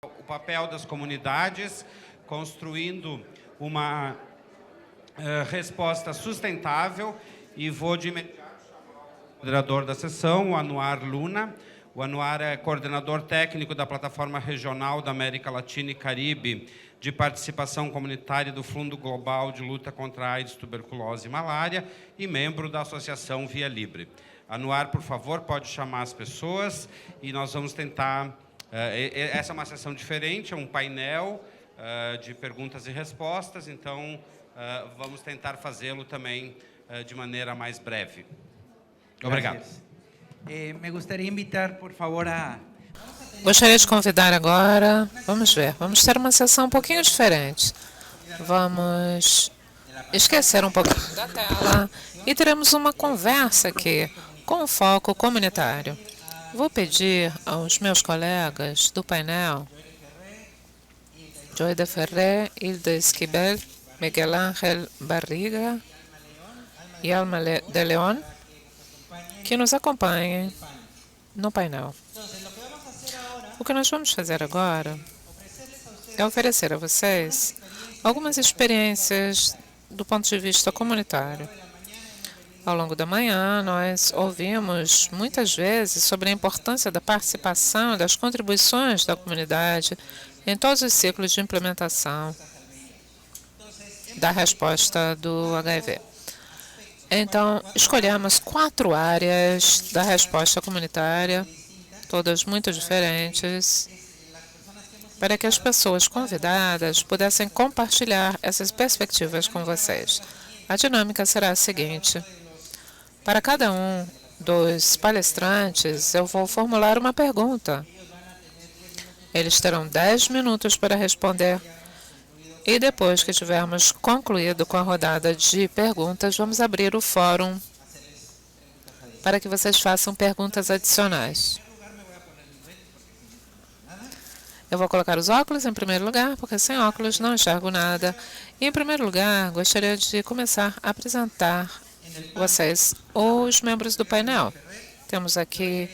O papel das comunidades, construindo uma resposta sustentável, e vou de imediato chamar o moderador da sessão, o Anuar Luna. O Anuar é coordenador técnico da Plataforma Regional da América Latina e Caribe de Participação Comunitária do Fundo Global de Luta contra a AIDS, Tuberculose e Malária e membro da Associação Via Livre. Anuar, por favor, pode chamar as pessoas e nós vamos tentar... essa é uma sessão diferente, é um painel de perguntas e respostas, então vamos tentar fazê-lo também de maneira mais breve. Obrigado. Me gostaria de invitar, por favor, Gostaria de convidar agora, vamos ver, vamos ter uma sessão um pouquinho diferente. Vamos esquecer um pouquinho da tela e teremos uma conversa aqui com foco comunitário. Vou pedir aos meus colegas do painel, Joy de Ferrer, Hilda Esquivel, Miguel Ángel Barriga e Alma de León, que nos acompanhem no painel. O que nós vamos fazer agora é oferecer a vocês algumas experiências do ponto de vista comunitário. Ao longo da manhã, nós ouvimos muitas vezes sobre a importância da participação e das contribuições da comunidade em todos os ciclos de implementação da resposta do HIV. Então, escolhemos 4 áreas da resposta comunitária, todas muito diferentes, para que as pessoas convidadas pudessem compartilhar essas perspectivas com vocês. A dinâmica será a seguinte. Para cada um dos palestrantes, eu vou formular uma pergunta. Eles terão 10 minutos para responder. E depois que tivermos concluído com a rodada de perguntas, vamos abrir o fórum para que vocês façam perguntas adicionais. Eu vou colocar os óculos em primeiro lugar, porque sem óculos não enxergo nada. E, em primeiro lugar, gostaria de começar a apresentar vocês os membros do painel. Temos aqui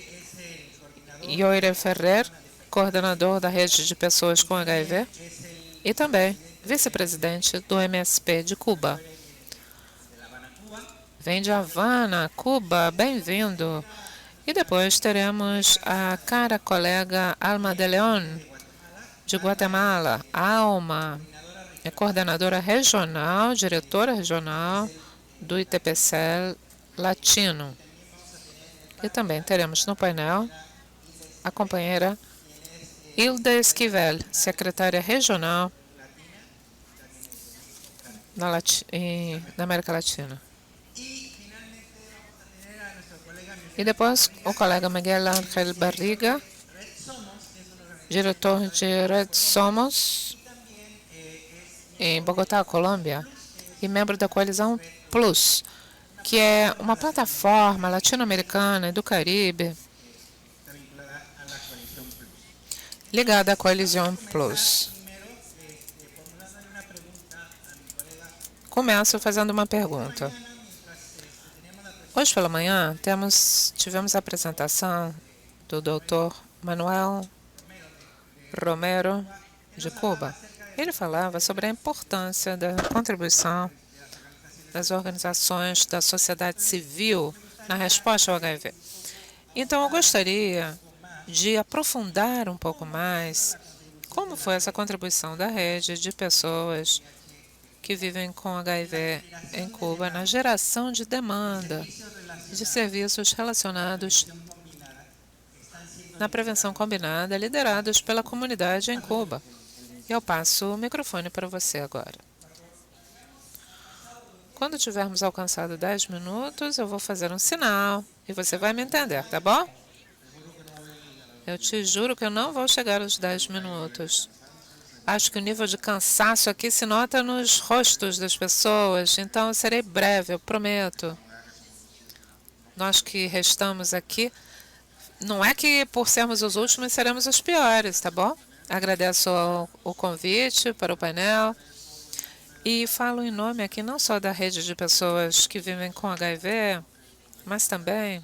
Yoire Ferrer, coordenador da rede de pessoas com HIV, e também vice-presidente do MSP de Cuba. Vem de Havana, Cuba, bem-vindo. E depois teremos a cara colega Alma de León, de Guatemala. Alma é coordenadora regional, diretora regional do ITPCL Latino. E também teremos no painel a companheira Hilda Esquivel, secretária regional na América Latina. E depois o colega Miguel Ángel Barriga, diretor de Red Somos, em Bogotá, Colômbia, e membro da Coalizão Plus, que é uma plataforma latino-americana e do Caribe ligada à Coalizão Plus. Começo fazendo uma pergunta. Hoje pela manhã tivemos a apresentação do Dr. Manuel Romero, de Cuba. Ele falava sobre a importância da contribuição das organizações da sociedade civil na resposta ao HIV. Então, eu gostaria de aprofundar um pouco mais como foi essa contribuição da rede de pessoas que vivem com HIV em Cuba na geração de demanda de serviços relacionados na prevenção combinada, liderados pela comunidade em Cuba. Eu passo o microfone para você agora. Quando tivermos alcançado 10 minutos, eu vou fazer um sinal e você vai me entender, tá bom? Eu te juro que eu não vou chegar aos 10 minutos. Acho que o nível de cansaço aqui se nota nos rostos das pessoas, então eu serei breve, eu prometo. Nós que restamos aqui, não é que por sermos os últimos seremos os piores, tá bom? Agradeço o convite para o painel e falo em nome aqui não só da rede de pessoas que vivem com HIV, mas também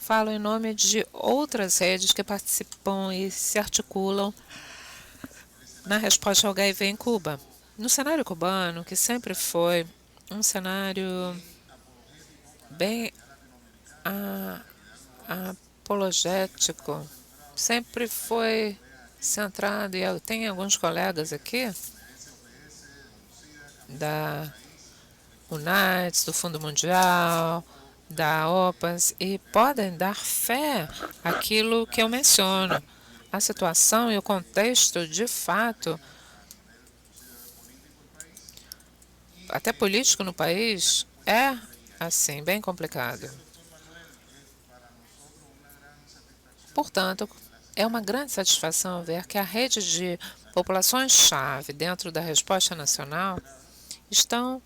falo em nome de outras redes que participam e se articulam na resposta ao HIV em Cuba. No cenário cubano, que sempre foi um cenário bem apologético, sempre foi centrado, e eu tenho alguns colegas aqui da UNAIDS, do Fundo Mundial, da OPAS, e podem dar fé àquilo que eu menciono. A situação e o contexto, de fato, até político no país, é, assim, bem complicado. Portanto, é uma grande satisfação ver que a rede de populações-chave dentro da resposta nacional estão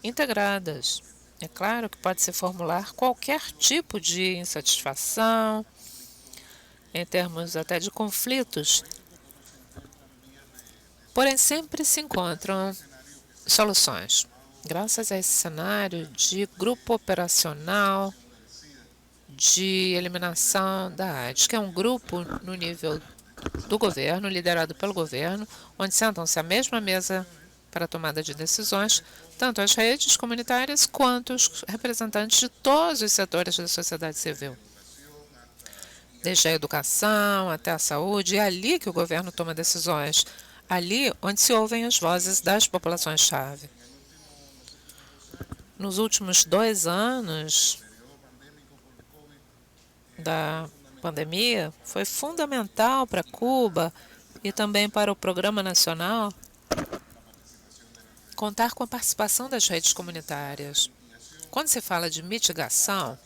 integradas. É claro que pode-se formular qualquer tipo de insatisfação, em termos até de conflitos, porém sempre se encontram soluções. Graças a esse cenário de grupo operacional de eliminação da AIDS, que é um grupo no nível do governo, liderado pelo governo, onde sentam-se à mesma mesa para a tomada de decisões, tanto as redes comunitárias quanto os representantes de todos os setores da sociedade civil. Desde a educação até a saúde, é ali que o governo toma decisões, ali onde se ouvem as vozes das populações-chave. Nos últimos 2 anos da pandemia, foi fundamental para Cuba e também para o Programa Nacional contar com a participação das redes comunitárias. Quando se fala de mitigação,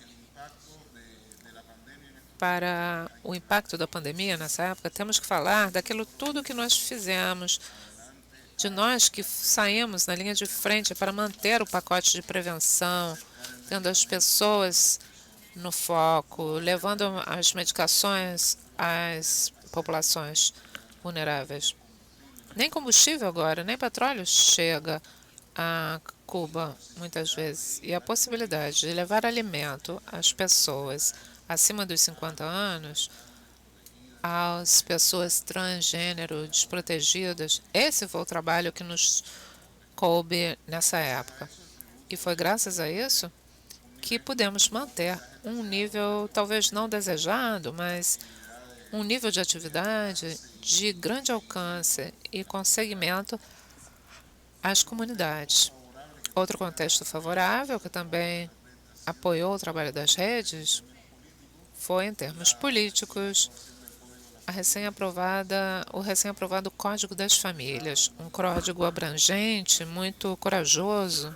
para o impacto da pandemia nessa época, temos que falar daquilo tudo que nós fizemos, de nós que saímos na linha de frente para manter o pacote de prevenção, tendo as pessoas no foco, levando as medicações às populações vulneráveis. Nem combustível agora, nem petróleo chega a Cuba, muitas vezes. E a possibilidade de levar alimento às pessoas acima dos 50 anos, às pessoas transgênero desprotegidas, esse foi o trabalho que nos coube nessa época. E foi graças a isso que pudemos manter um nível, talvez não desejado, mas um nível de atividade de grande alcance e com segmento às comunidades. Outro contexto favorável, que também apoiou o trabalho das redes, foi, em termos políticos, o recém-aprovado Código das Famílias, um código abrangente, muito corajoso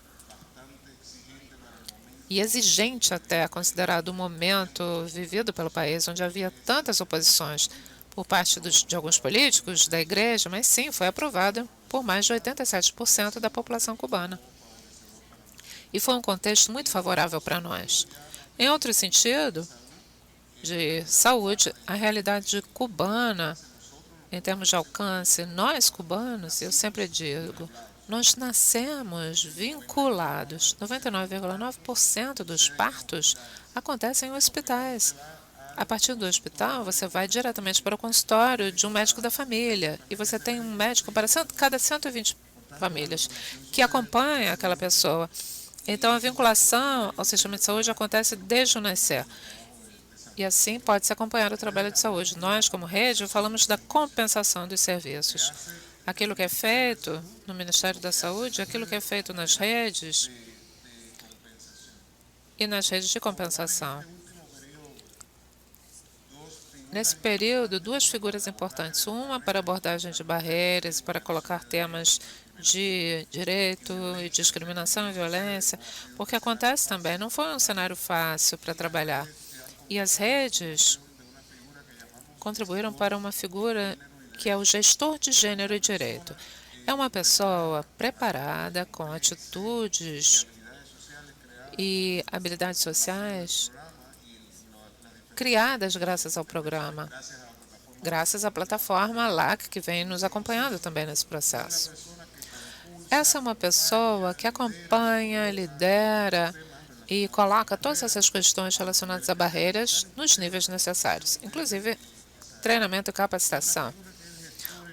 e exigente até, considerado o momento vivido pelo país, onde havia tantas oposições por parte de alguns políticos, da igreja, mas sim, foi aprovado por mais de 87% da população cubana. E foi um contexto muito favorável para nós. Em outro sentido, de saúde, a realidade cubana, em termos de alcance, nós cubanos, eu sempre digo, nós nascemos vinculados. 99,9% dos partos acontecem em hospitais. A partir do hospital, você vai diretamente para o consultório de um médico da família. E você tem um médico para cada 120 famílias que acompanha aquela pessoa. Então, a vinculação ao sistema de saúde acontece desde o nascer. E assim pode-se acompanhar o trabalho de saúde. Nós, como rede, falamos da compensação dos serviços. Aquilo que é feito no Ministério da Saúde, aquilo que é feito nas redes e nas redes de compensação. Nesse período, 2 figuras importantes. Uma para abordagem de barreiras, para colocar temas de direito e discriminação e violência, porque acontece também, não foi um cenário fácil para trabalhar. E as redes contribuíram para uma figura que é o gestor de gênero e direito. É uma pessoa preparada, com atitudes e habilidades sociais criadas graças ao programa, graças à plataforma LAC, que vem nos acompanhando também nesse processo. Essa é uma pessoa que acompanha, lidera e coloca todas essas questões relacionadas a barreiras nos níveis necessários, inclusive treinamento e capacitação.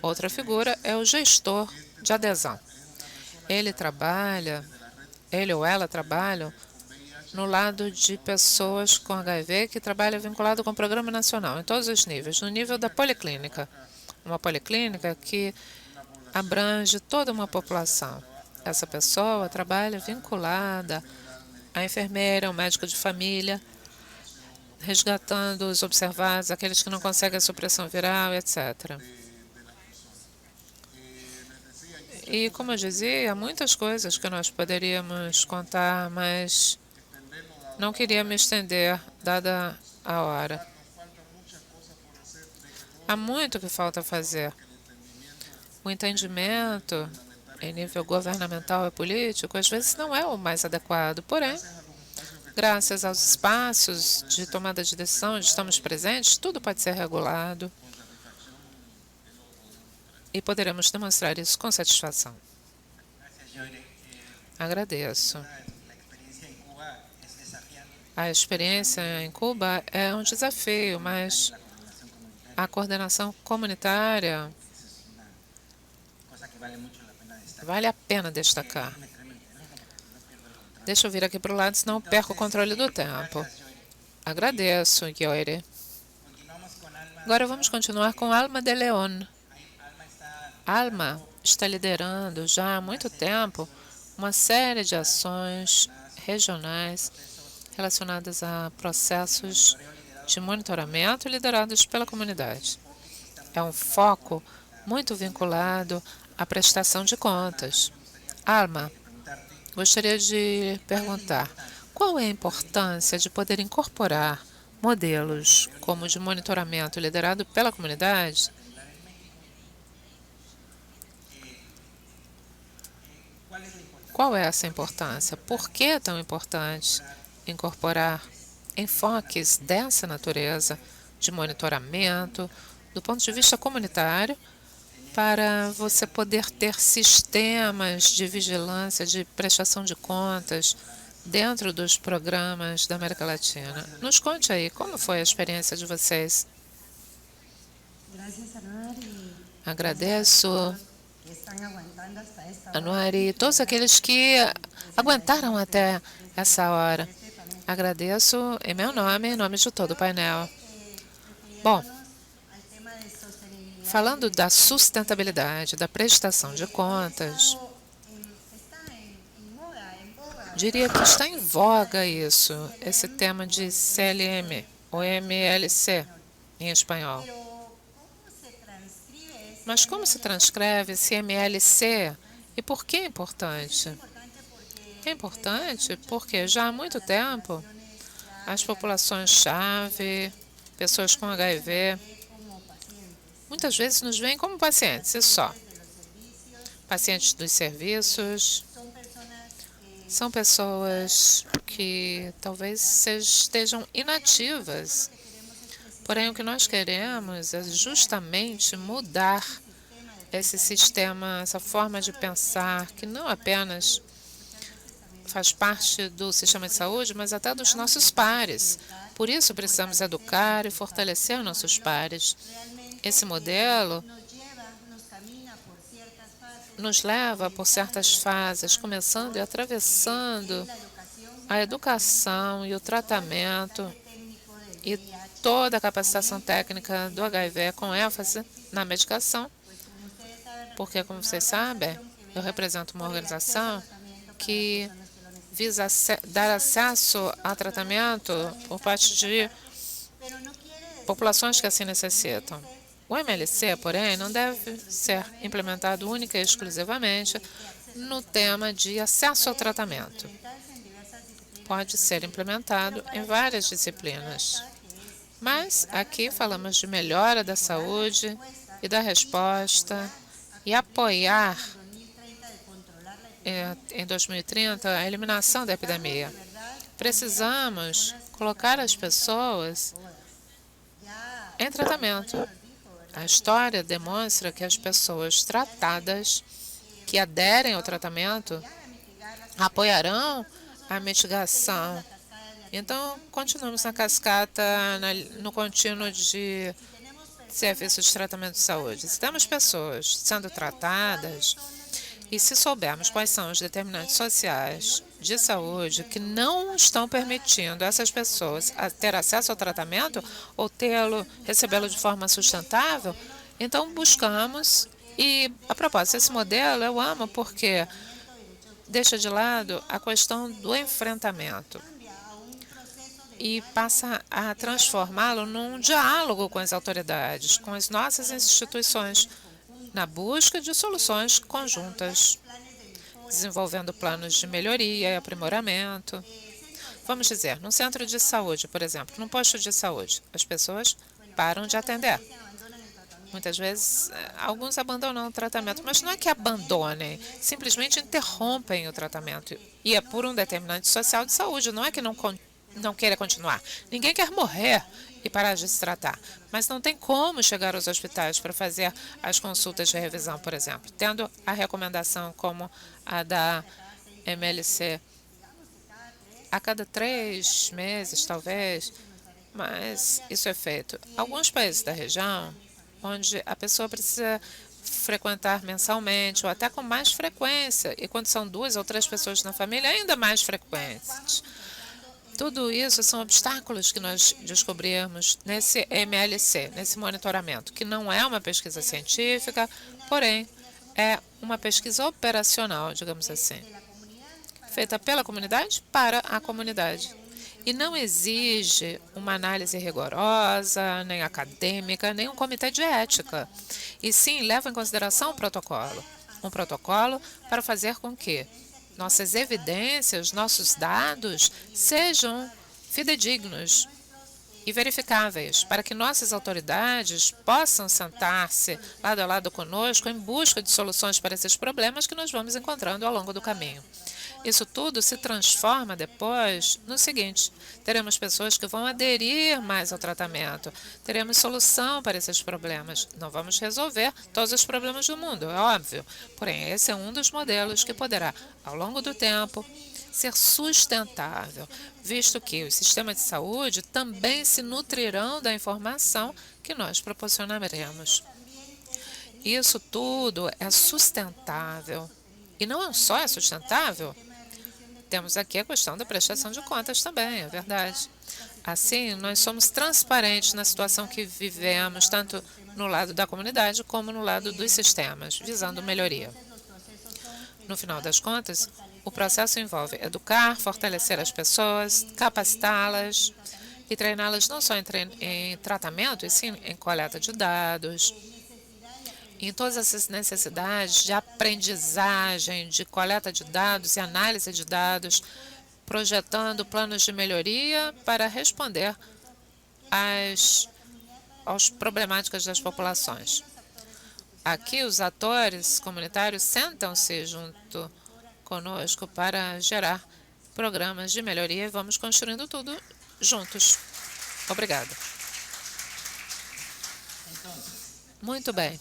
Outra figura é o gestor de adesão. Ele ou ela trabalham no lado de pessoas com HIV que trabalham vinculado com o Programa Nacional, em todos os níveis. No nível da policlínica, uma policlínica que abrange toda uma população. Essa pessoa trabalha vinculada à enfermeira, ao médico de família, resgatando os observados, aqueles que não conseguem a supressão viral, etc. E, como eu dizia, há muitas coisas que nós poderíamos contar, mas não queria me estender, dada a hora. Há muito que falta fazer. O entendimento em nível governamental e político, às vezes, não é o mais adequado. Porém, graças aos espaços de tomada de decisão onde estamos presentes, tudo pode ser regulado. E poderemos demonstrar isso com satisfação. Agradeço. A experiência em Cuba é um desafio, mas a coordenação comunitária vale a pena destacar. Deixa eu vir aqui para o lado, senão eu perco o controle do tempo. Agradeço, Yoire. Agora vamos continuar com Alma de León. Alma está liderando já há muito tempo uma série de ações regionais relacionadas a processos de monitoramento liderados pela comunidade. É um foco muito vinculado à prestação de contas. Alma, gostaria de perguntar, qual é a importância de poder incorporar modelos como o de monitoramento liderado pela comunidade Qual é essa importância? Por que é tão importante incorporar enfoques dessa natureza de monitoramento do ponto de vista comunitário para você poder ter sistemas de vigilância, de prestação de contas dentro dos programas da América Latina? Nos conte aí, como foi a experiência de vocês? Agradeço, Anuari, e todos aqueles que aguentaram até essa hora. Agradeço em meu nome, em nome de todo o painel. Bom, falando da sustentabilidade, da prestação de contas, diria que está em voga isso, esse tema de CLM, ou MLC, em espanhol. Mas como se transcreve esse MLC e por que é importante? É importante porque já há muito tempo as populações-chave, pessoas com HIV, muitas vezes nos veem como pacientes, e só. Pacientes dos serviços, são pessoas que talvez estejam inativas. Porém, o que nós queremos é justamente mudar esse sistema, essa forma de pensar, que não apenas faz parte do sistema de saúde, mas até dos nossos pares. Por isso, precisamos educar e fortalecer nossos pares. Esse modelo nos leva por certas fases, começando e atravessando a educação e o tratamento e toda a capacitação técnica do HIV com ênfase na medicação, porque, como vocês sabem, eu represento uma organização que visa dar acesso a tratamento por parte de populações que assim necessitam. O MLC, porém, não deve ser implementado única e exclusivamente no tema de acesso ao tratamento. Pode ser implementado em várias disciplinas. Mas aqui falamos de melhora da saúde e da resposta e apoiar em 2030 a eliminação da epidemia. Precisamos colocar as pessoas em tratamento. A história demonstra que as pessoas tratadas, que aderem ao tratamento, apoiarão a mitigação. Então, continuamos na cascata, no contínuo de serviços de tratamento de saúde. Se temos pessoas sendo tratadas e se soubermos quais são os determinantes sociais de saúde que não estão permitindo essas pessoas ter acesso ao tratamento ou recebê-lo de forma sustentável, então buscamos. E, a propósito, esse modelo eu amo porque deixa de lado a questão do enfrentamento e passa a transformá-lo num diálogo com as autoridades, com as nossas instituições, na busca de soluções conjuntas, desenvolvendo planos de melhoria e aprimoramento. Vamos dizer, num centro de saúde, por exemplo, num posto de saúde, as pessoas param de atender. Muitas vezes, alguns abandonam o tratamento, mas não é que abandonem, simplesmente interrompem o tratamento. E é por um determinante social de saúde, não é que não queira continuar. Ninguém quer morrer e parar de se tratar, mas não tem como chegar aos hospitais para fazer as consultas de revisão, por exemplo, tendo a recomendação como a da MLC a cada 3 meses, talvez, mas isso é feito. Alguns países da região, onde a pessoa precisa frequentar mensalmente ou até com mais frequência, e quando são 2 ou 3 pessoas na família, ainda mais frequentes. Tudo isso são obstáculos que nós descobrimos nesse MLC, nesse monitoramento, que não é uma pesquisa científica, porém é uma pesquisa operacional, digamos assim, feita pela comunidade para a comunidade. E não exige uma análise rigorosa, nem acadêmica, nem um comitê de ética. E sim, leva em consideração o protocolo. Um protocolo para fazer com que nossas evidências, nossos dados sejam fidedignos e verificáveis, para que nossas autoridades possam sentar-se lado a lado conosco em busca de soluções para esses problemas que nós vamos encontrando ao longo do caminho. Isso tudo se transforma depois no seguinte: teremos pessoas que vão aderir mais ao tratamento, teremos solução para esses problemas. Não vamos resolver todos os problemas do mundo, é óbvio. Porém, esse é um dos modelos que poderá, ao longo do tempo, ser sustentável, visto que os sistemas de saúde também se nutrirão da informação que nós proporcionaremos. Isso tudo é sustentável. E não só é sustentável, temos aqui a questão da prestação de contas também, é verdade. Assim, nós somos transparentes na situação que vivemos, tanto no lado da comunidade como no lado dos sistemas, visando melhoria. No final das contas, o processo envolve educar, fortalecer as pessoas, capacitá-las e treiná-las não só em tratamento, e sim em coleta de dados, em todas essas necessidades de aprendizagem, de coleta de dados e análise de dados, projetando planos de melhoria para responder às problemáticas das populações. Aqui, os atores comunitários sentam-se junto conosco para gerar programas de melhoria e vamos construindo tudo juntos. Obrigada. Muito bem.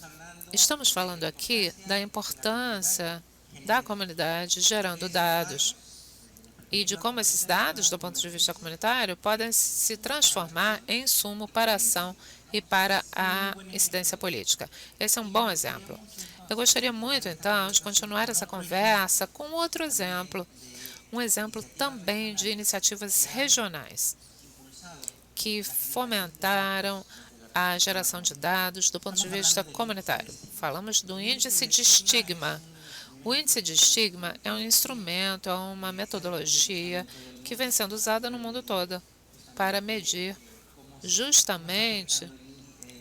Estamos falando aqui da importância da comunidade gerando dados e de como esses dados, do ponto de vista comunitário, podem se transformar em insumo para a ação e para a incidência política. Esse é um bom exemplo. Eu gostaria muito, então, de continuar essa conversa com outro exemplo, um exemplo também de iniciativas regionais que fomentaram a geração de dados do ponto de vista comunitário. Falamos do índice de estigma. O índice de estigma é um instrumento, é uma metodologia que vem sendo usada no mundo todo para medir justamente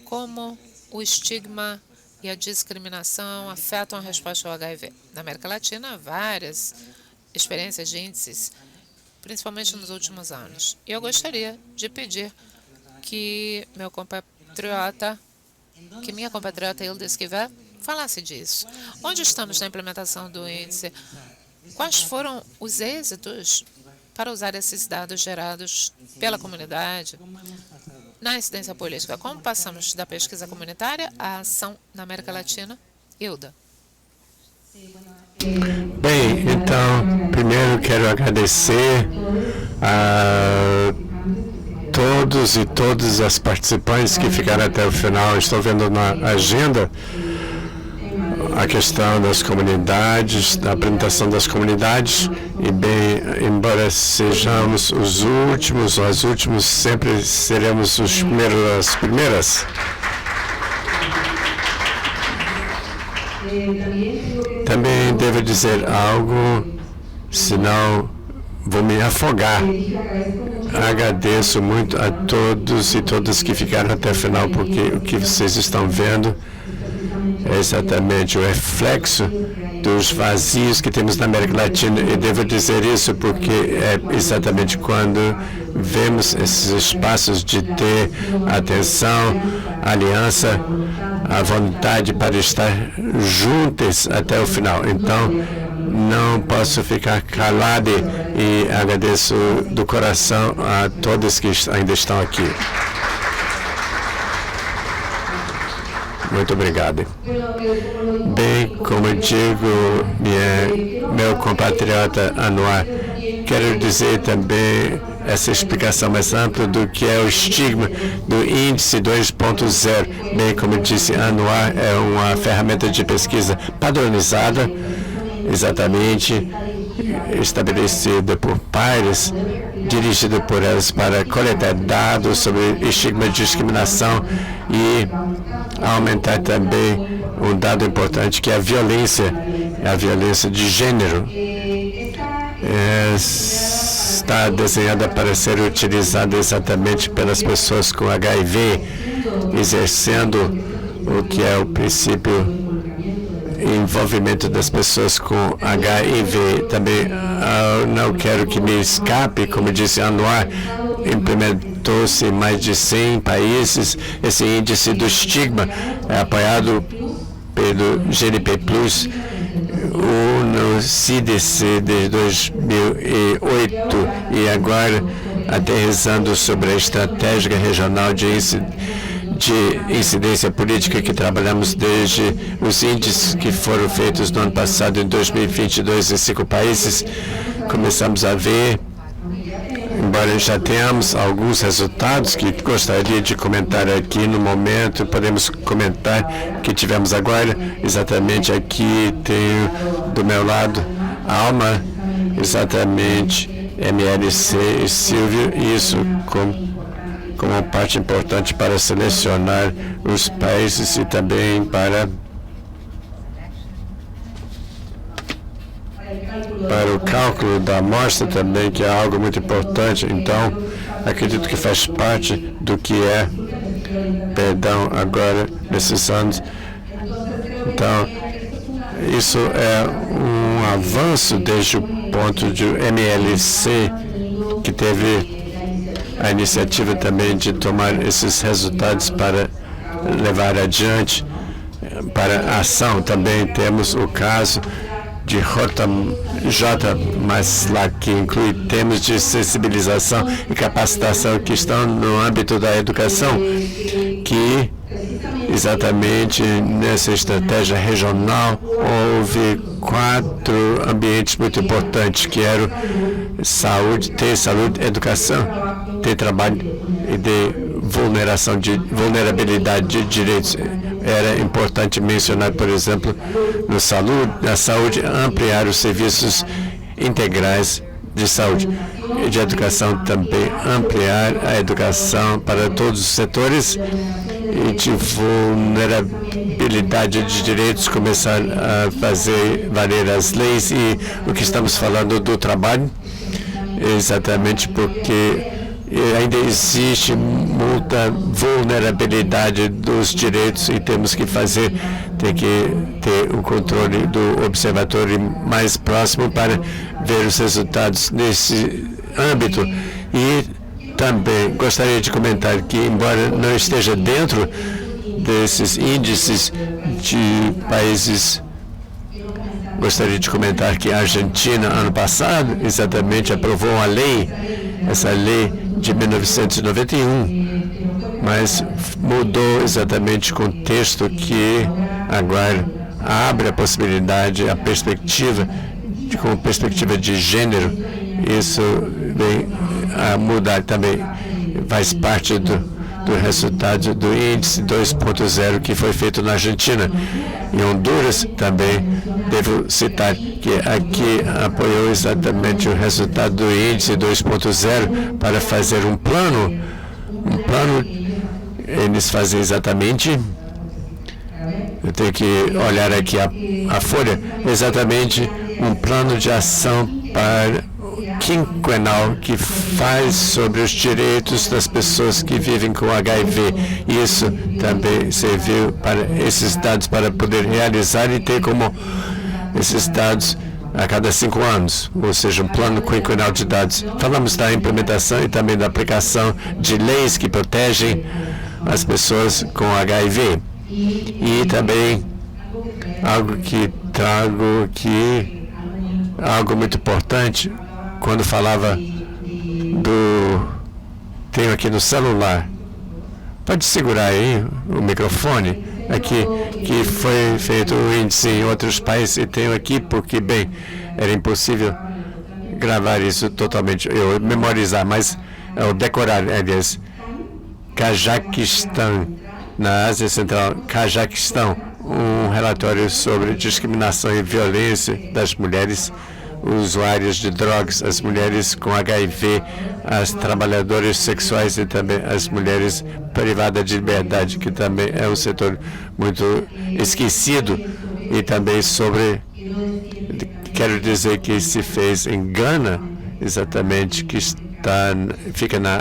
como o estigma e a discriminação afetam a resposta ao HIV. Na América Latina, várias experiências de índices, principalmente nos últimos anos. E eu gostaria de pedir que minha compatriota Hilda Esquivel falasse disso. Onde estamos na implementação do índice? Quais foram os êxitos para usar esses dados gerados pela comunidade na incidência política? Como passamos da pesquisa comunitária à ação na América Latina? Hilda. Bem, então, primeiro quero agradecer a todos e todas as participantes que ficaram até o final. Estou vendo na agenda a questão das comunidades, da apresentação das comunidades, e bem, embora sejamos os últimos, sempre seremos os primeiros, as primeiras. Também devo dizer algo, senão vou me afogar. Agradeço muito a todos e todas que ficaram até o final, porque o que vocês estão vendo é exatamente o reflexo dos vazios que temos na América Latina. E devo dizer isso porque é exatamente quando vemos esses espaços de ter atenção, aliança, a vontade para estar juntos até o final. Então, não posso ficar calado e agradeço do coração a todos que ainda estão aqui. Muito obrigado. Bem, como digo, meu compatriota Anwar, quero dizer também essa explicação mais ampla do que é o estigma do índice 2.0. Bem, como disse Anwar, é uma ferramenta de pesquisa padronizada, exatamente estabelecida por pares, dirigida por elas para coletar dados sobre estigma de discriminação e aumentar também um dado importante que é a violência de gênero. Está desenhada para ser utilizada exatamente pelas pessoas com HIV, exercendo o que é o princípio envolvimento das pessoas com HIV. Também não quero que me escape, como disse Anwar, implementou-se em mais de 100 países. Esse índice do estigma é apoiado pelo GNP+, no CDC de 2008 e agora aterrissando sobre a estratégia regional de incidência política que trabalhamos desde os índices que foram feitos no ano passado, em 2022, em 5 países. Começamos a ver, embora já tenhamos alguns resultados que gostaria de comentar aqui no momento, podemos comentar que tivemos agora. Exatamente aqui tenho do meu lado a Alma, exatamente MLC e Silvio, isso como uma parte importante para selecionar os países e também para o cálculo da amostra também, que é algo muito importante. Então, acredito que faz parte do que é, agora, nesses anos. Então, isso é um avanço desde o ponto de MLC, que teve a iniciativa também de tomar esses resultados para levar adiante para a ação. Também temos o caso de J, mas lá que inclui temas de sensibilização e capacitação que estão no âmbito da educação, que exatamente nessa estratégia regional houve 4 ambientes muito importantes, que eram saúde, educação, ter trabalho e de vulnerabilidade de direitos. Era importante mencionar, por exemplo, na saúde, ampliar os serviços integrais de saúde e de educação também, ampliar a educação para todos os setores e de vulnerabilidade de direitos, começar a fazer valer as leis. E o que estamos falando do trabalho, exatamente porque ainda existe muita vulnerabilidade dos direitos e temos que tem que ter o controle do observatório mais próximo para ver os resultados nesse âmbito. E também gostaria de comentar que, embora não esteja dentro desses índices de países, gostaria de comentar que a Argentina, ano passado, exatamente aprovou uma lei, essa lei de 1991, mas mudou exatamente o contexto, que agora abre a possibilidade, a perspectiva, com perspectiva de gênero. Isso vem a mudar também, faz parte do resultado do índice 2.0 que foi feito na Argentina. Em Honduras também devo citar que aqui apoiou exatamente o resultado do índice 2.0 para fazer um plano. Eles fazem exatamente, eu tenho que olhar aqui a folha, exatamente um plano de ação para quinquenal que faz sobre os direitos das pessoas que vivem com HIV. Isso também serviu para esses dados para poder realizar e ter como esses dados a cada 5 anos, ou seja, um plano quinquenal de dados. Falamos da implementação e também da aplicação de leis que protegem as pessoas com HIV. E também algo que trago aqui, algo muito importante, quando falava tenho aqui no celular, pode segurar aí o microfone, aqui, que foi feito o índice em outros países, e tenho aqui porque, bem, era impossível gravar isso totalmente, eu memorizar, mas eu decorar, aliás, Cazaquistão, na Ásia Central, Cazaquistão, um relatório sobre discriminação e violência das mulheres usuárias de drogas, as mulheres com HIV, as trabalhadoras sexuais e também as mulheres privadas de liberdade, que também é um setor muito esquecido, e também quero dizer que se fez em Gana, exatamente, que fica na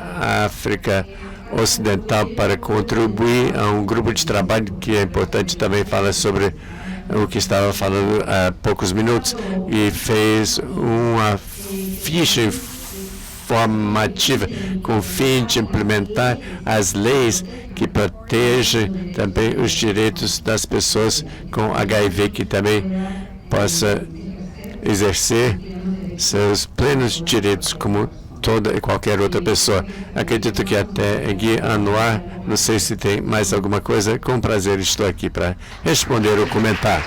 África Ocidental, para contribuir a um grupo de trabalho que é importante, também fala sobre o que estava falando há poucos minutos, e fez uma ficha informativa com o fim de implementar as leis que protegem também os direitos das pessoas com HIV, que também possa exercer seus plenos direitos como toda e qualquer outra pessoa. Acredito que até aqui Anuar, não sei se tem mais alguma coisa. Com prazer estou aqui para responder ou comentar.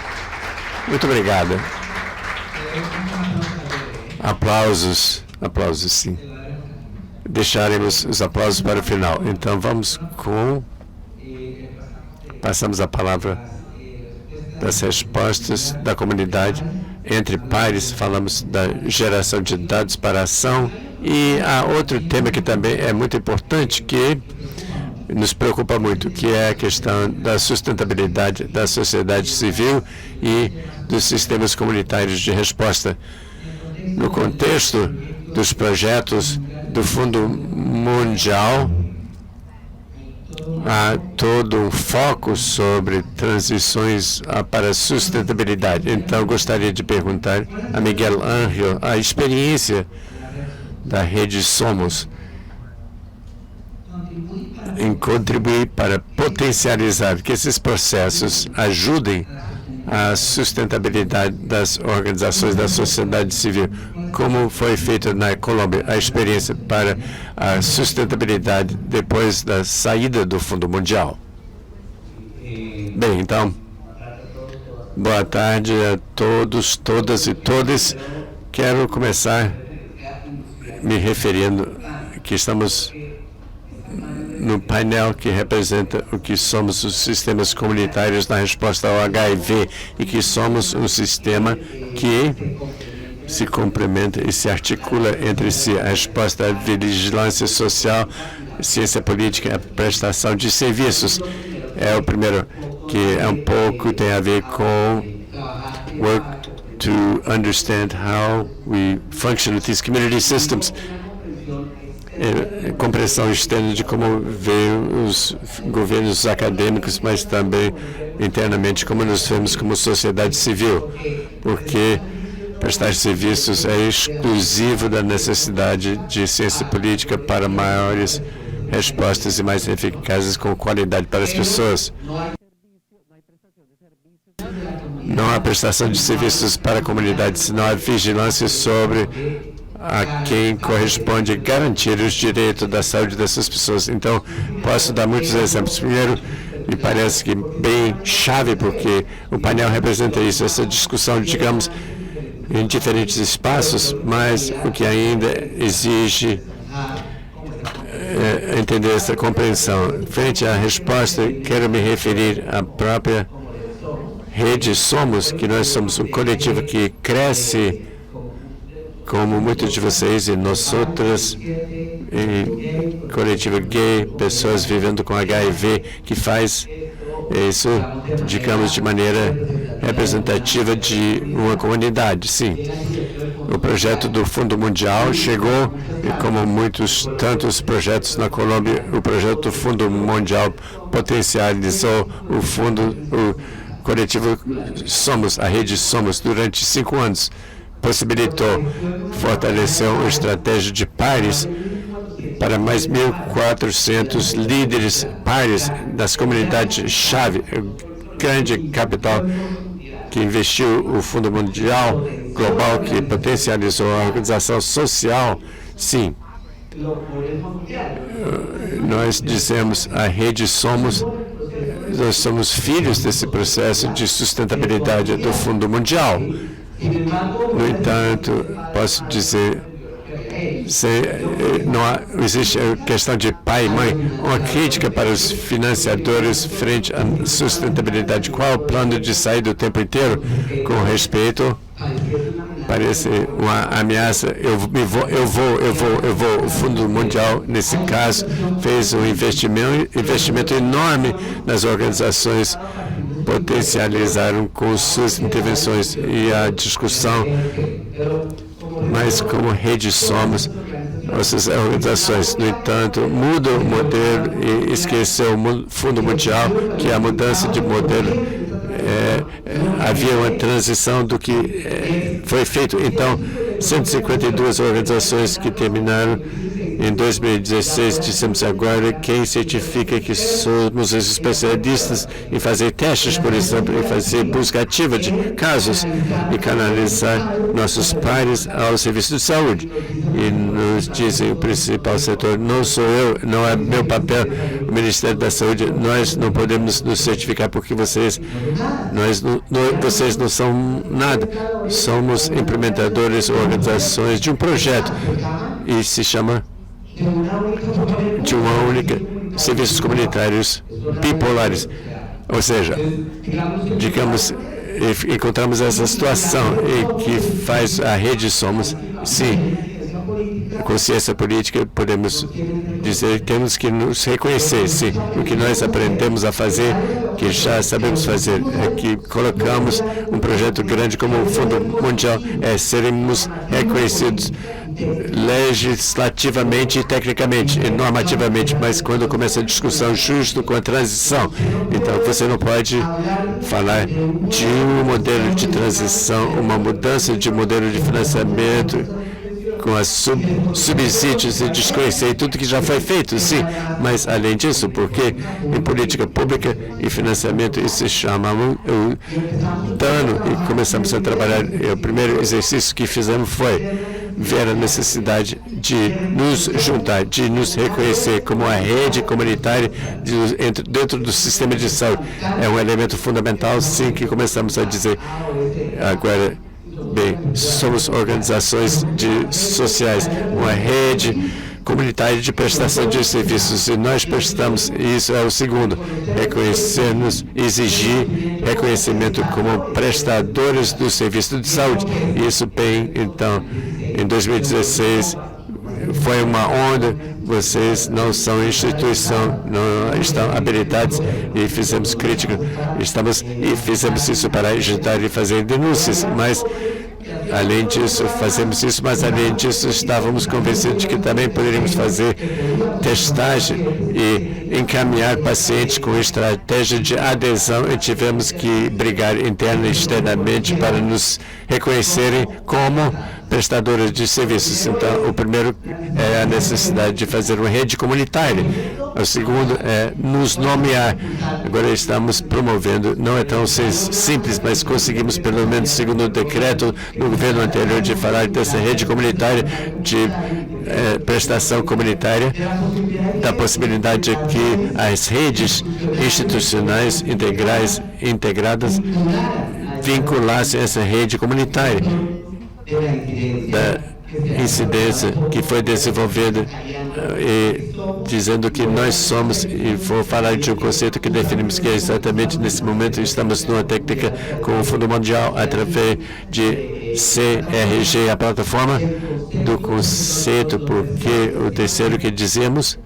Muito obrigado. Aplausos, sim. Deixaremos os aplausos para o final. Então passamos a palavra das respostas da comunidade. Entre pares, falamos da geração de dados para ação. E há outro tema que também é muito importante, que nos preocupa muito, que é a questão da sustentabilidade da sociedade civil e dos sistemas comunitários de resposta. No contexto dos projetos do Fundo Mundial, há todo um foco sobre transições para a sustentabilidade. Então, gostaria de perguntar a Miguel Ángel a experiência da Rede Somos em contribuir para potencializar que esses processos ajudem a sustentabilidade das organizações da sociedade civil, como foi feito na Colômbia, a experiência para a sustentabilidade depois da saída do Fundo Mundial. Bem, então, boa tarde a todos, todas e todes. Quero começar me referindo que estamos no painel que representa o que somos os sistemas comunitários na resposta ao HIV, e que somos um sistema que se complementa e se articula entre si. A resposta à vigilância social, ciência política e a prestação de serviços. É o primeiro, que é um pouco tem a ver com work to understand how we function with these community systems. Compreensão externa de como vê os governos acadêmicos, mas também internamente como nos vemos como sociedade civil, porque prestar serviços é exclusivo da necessidade de ciência política para maiores respostas e mais eficazes com qualidade para as pessoas. Não há prestação de serviços para a comunidade, senão a vigilância sobre a quem corresponde garantir os direitos da saúde dessas pessoas. Então, posso dar muitos exemplos. Primeiro, e parece que bem chave, porque o painel representa isso, essa discussão, digamos, em diferentes espaços, mas o que ainda exige entender essa compreensão. Frente à resposta, quero me referir à própria rede Somos, que nós somos um coletivo que cresce, como muitos de vocês e nós outras, em coletivo gay, pessoas vivendo com HIV, que faz isso, digamos, de maneira representativa de uma comunidade. Sim, o projeto do Fundo Mundial chegou, e como tantos projetos na Colômbia, o projeto do Fundo Mundial potencializou o coletivo Somos, a rede Somos, durante 5 anos. Possibilitou, fortaleceu uma estratégia de pares para mais 1.400 líderes pares das comunidades-chave, grande capital que investiu o Fundo Mundial Global, que potencializou a organização social. Sim, nós dizemos, a rede Somos, nós somos filhos desse processo de sustentabilidade do Fundo Mundial. No entanto, posso dizer, não existe a questão de pai e mãe, uma crítica para os financiadores frente à sustentabilidade. Qual é o plano de saída o tempo inteiro? Com respeito, parece uma ameaça. Eu vou. O Fundo Mundial, nesse caso, fez um investimento enorme nas organizações, potencializaram com suas intervenções e a discussão, mas como rede Somos, essas organizações, no entanto, mudam o modelo e esqueceu o Fundo Mundial, que a mudança de modelo havia uma transição do que foi feito. Então, 152 organizações que terminaram em 2016, dissemos agora, quem certifica que somos os especialistas em fazer testes, por exemplo, em fazer busca ativa de casos e canalizar nossos pares ao serviço de saúde. E nos dizem o principal setor, não sou eu, não é meu papel, o Ministério da Saúde, nós não podemos nos certificar porque vocês não são nada. Somos implementadores, organizações de um projeto e se chama de uma única serviços comunitários bipolares, ou seja, digamos, encontramos essa situação e que faz a rede Somos, sim, consciência política, podemos dizer que temos que nos reconhecer, sim, o que nós aprendemos a fazer, que já sabemos fazer, é que colocamos um projeto grande como o Fundo Mundial, seremos reconhecidos legislativamente e tecnicamente e normativamente, mas quando começa a discussão justo com a transição, então você não pode falar de um modelo de transição, uma mudança de modelo de financiamento com as subsídios e desconhecer tudo que já foi feito, sim, mas além disso, porque em política pública e financiamento isso se chama o dano, e começamos a trabalhar. O primeiro exercício que fizemos foi ver a necessidade de nos juntar, de nos reconhecer como a rede comunitária dentro do sistema de saúde. É um elemento fundamental, sim, que começamos a dizer agora. Bem, somos organizações sociais, uma rede comunitária de prestação de serviços, e nós prestamos, e isso é o segundo, reconhecer-nos, exigir reconhecimento como prestadores do serviço de saúde. Isso bem, então, em 2016, foi uma onda, vocês não são instituição, não estão habilitados, e fizemos crítica, e fizemos isso para agitar e fazer denúncias, mas além disso, fazemos isso, mas além disso, estávamos convencidos de que também poderíamos fazer testagem e encaminhar pacientes com estratégia de adesão, e tivemos que brigar interna e externamente para nos reconhecerem como prestadores de serviços. Então, o primeiro é a necessidade de fazer uma rede comunitária. O segundo é nos nomear. Agora estamos promovendo, não é tão simples, mas conseguimos, pelo menos segundo o decreto do governo anterior, de falar dessa rede comunitária de prestação comunitária, da possibilidade de que as redes institucionais integradas vinculassem essa rede comunitária da incidência que foi desenvolvida e dizendo que nós somos, e vou falar de um conceito que definimos que é exatamente nesse momento estamos numa técnica com o Fundo Mundial através de CRG, a plataforma do conceito, porque o terceiro que dizemos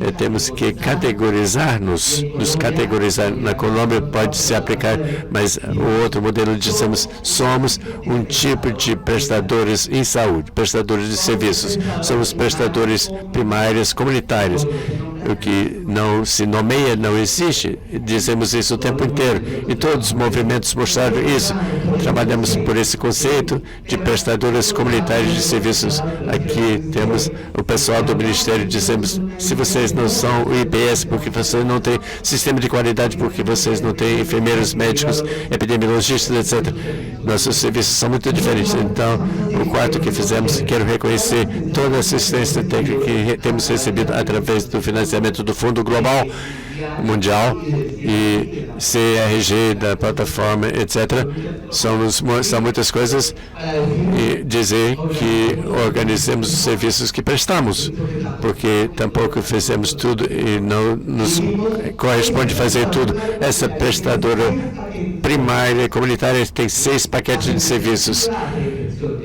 é temos que categorizar-nos, nos categorizar. Na Colômbia pode se aplicar, mas o outro modelo dizemos somos um tipo de prestadores em saúde, prestadores de serviços, somos prestadores primários comunitários. O que não se nomeia não existe, dizemos isso o tempo inteiro, e todos os movimentos mostraram isso. Trabalhamos por esse conceito de prestadores comunitários de serviços. Aqui temos o pessoal do Ministério, dizemos, se vocês não são o IPS, porque vocês não têm sistema de qualidade, porque vocês não têm enfermeiros, médicos, epidemiologistas, etc. Nossos serviços são muito diferentes. Então, o quarto que fizemos, quero reconhecer toda a assistência técnica que temos recebido através do financiamento do Fundo Global Mundial e CRG da plataforma, etc. São muitas coisas, e dizer que organizamos os serviços que prestamos, porque tampouco fizemos tudo e não nos corresponde fazer tudo. Essa prestadora primária comunitária tem 6 paquetes de serviços: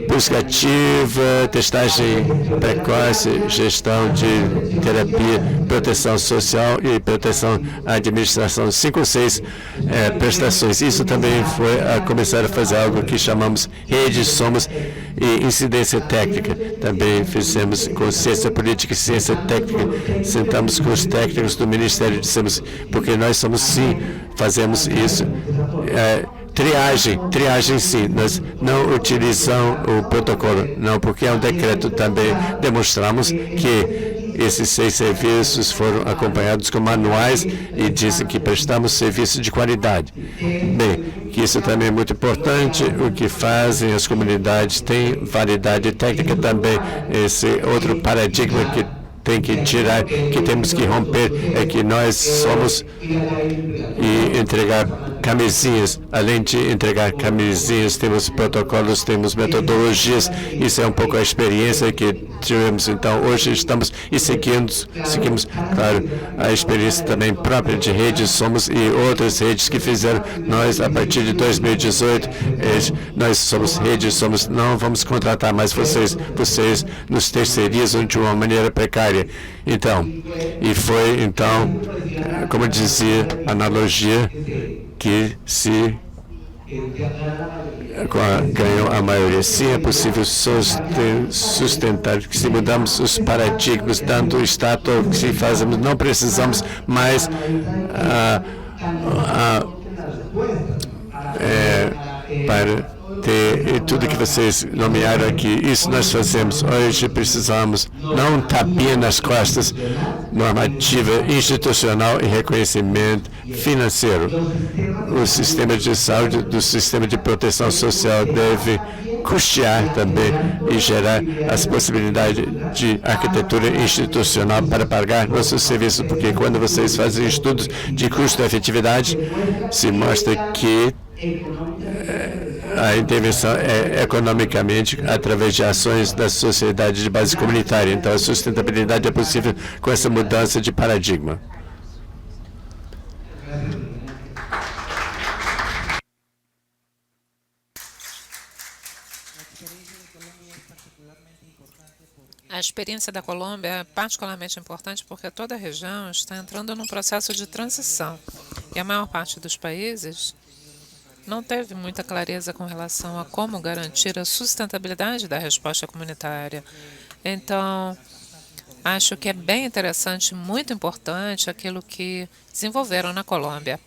busca ativa, testagem precoce, gestão de terapia, proteção social e proteção à administração. 5 ou 6 prestações. Isso também foi a começar a fazer algo que chamamos Rede Somos e Incidência Técnica. Também fizemos com ciência política e ciência técnica. Sentamos com os técnicos do Ministério e dissemos, porque nós somos sim, fazemos isso. Triagem sim, nós não utilizamos o protocolo, não, porque é um decreto. Também demonstramos que esses 6 serviços foram acompanhados com manuais e dizem que prestamos serviço de qualidade. Bem, que isso também é muito importante, o que fazem as comunidades tem validade técnica também. Esse outro paradigma que tem que tirar, que temos que romper, é que nós somos e entregar camisinhas. Além de entregar camisinhas, temos protocolos, temos metodologias. Isso é um pouco a experiência que tivemos. Então, hoje estamos e seguimos, claro, a experiência também própria de redes Somos e outras redes que fizeram. Nós, a partir de 2018, nós somos redes Somos, não vamos contratar mais vocês nos terceirizam de uma maneira precária. Então, e foi, então, como dizia a analogia, que se ganhou a maioria. Sim, é possível sustentar, que se mudamos os paradigmas, dando o status que se fazemos, não precisamos mais para ter tudo que vocês nomearam aqui. Isso nós fazemos. Hoje precisamos não um tapinha nas costas, normativa institucional e reconhecimento financeiro. O sistema de saúde do sistema de proteção social deve custear também e gerar as possibilidades de arquitetura institucional para pagar nossos serviços, porque quando vocês fazem estudos de custo-efetividade, se mostra que a intervenção é economicamente através de ações da sociedade de base comunitária. Então, a sustentabilidade é possível com essa mudança de paradigma. A experiência da Colômbia é particularmente importante porque toda a região está entrando num processo de transição e a maior parte dos países não teve muita clareza com relação a como garantir a sustentabilidade da resposta comunitária. Então, acho que é bem interessante, muito importante, aquilo que desenvolveram na Colômbia.